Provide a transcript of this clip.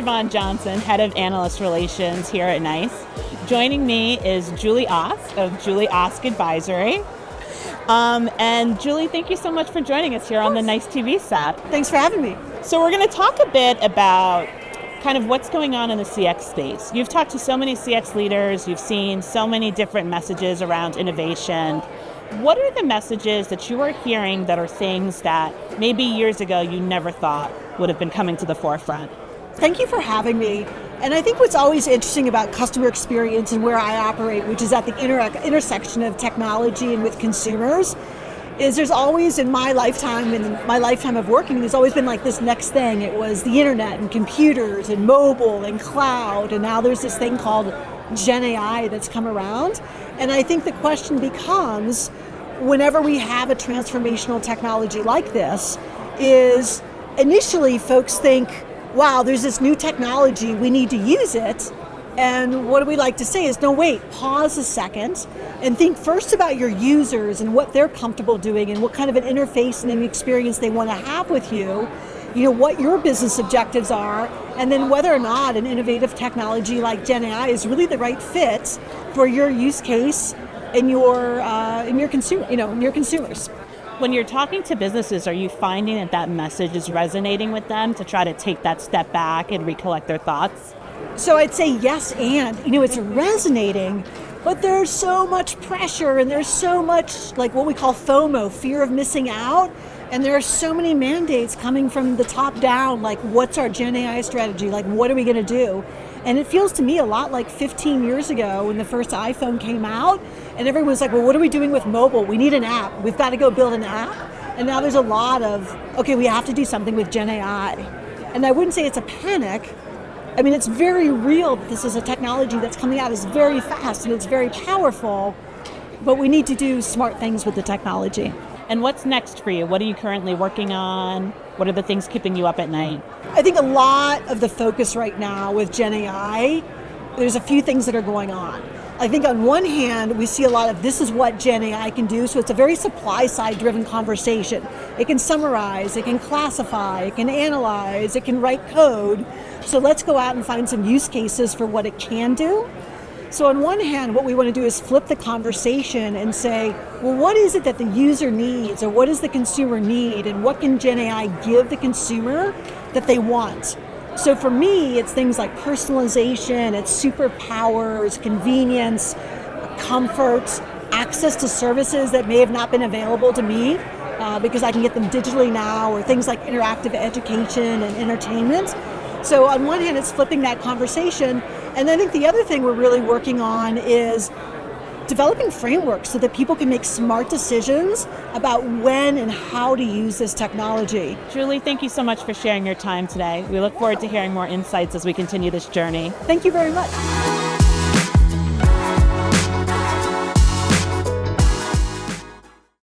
Schevone Johnson, Head of Analyst Relations here at NiCE. Joining me is Julie Osk of Julie Osk Advisory. And Julie, thank you so much for joining us here on the NiCE TV set. Thanks for having me. So we're going to talk a bit about kind of what's going on in the CX space. You've talked to so many CX leaders, you've seen so many different messages around innovation. What are the messages that you are hearing that are things that maybe years ago you never thought would have been coming to the forefront? Thank you for having me. And I think what's always interesting about customer experience and where I operate, which is at the intersection of technology and with consumers, is there's always in my lifetime of working, there's always been like this next thing. It was the internet and computers and mobile and cloud, and now there's this thing called Gen AI that's come around. And I think the question becomes, whenever we have a transformational technology like this, is initially folks think, wow, there's this new technology, we need to use it. And what we like to say is, no, wait, pause a second and think first about your users and what they're comfortable doing and what kind of an interface and an experience they want to have with you, what your business objectives are, and then whether or not an innovative technology like Gen AI is really the right fit for your use case and your consumers. When you're talking to businesses, are you finding that message is resonating with them to try to take that step back and recollect their thoughts? So I'd say yes, and it's resonating, but there's so much pressure and there's so much like what we call FOMO, fear of missing out, and there are so many mandates coming from the top down, like what's our Gen AI strategy, like what are we going to do? And it feels to me a lot like 15 years ago when the first iPhone came out, and everyone's like, well, what are we doing with mobile? We need an app. We've got to go build an app. And now there's a lot of, okay, we have to do something with Gen AI. And I wouldn't say it's a panic. I mean, it's very real that this is a technology that's coming out. It's very fast and it's very powerful, but we need to do smart things with the technology. And what's next for you? What are you currently working on? What are the things keeping you up at night? I think a lot of the focus right now with Gen AI, there's a few things that are going on. I think on one hand, we see a lot of this is what Gen AI can do, so it's a very supply-side driven conversation. It can summarize, it can classify, it can analyze, it can write code. So let's go out and find some use cases for what it can do. So on one hand, what we want to do is flip the conversation and say, well, what is it that the user needs, or what does the consumer need, and what can Gen AI give the consumer that they want? So for me, it's things like personalization, it's superpowers, convenience, comfort, access to services that may have not been available to me because I can get them digitally now, or things like interactive education and entertainment. So on one hand, it's flipping that conversation. And I think the other thing we're really working on is developing frameworks so that people can make smart decisions about when and how to use this technology. Julie, thank you so much for sharing your time today. We look forward to hearing more insights as we continue this journey. Thank you very much.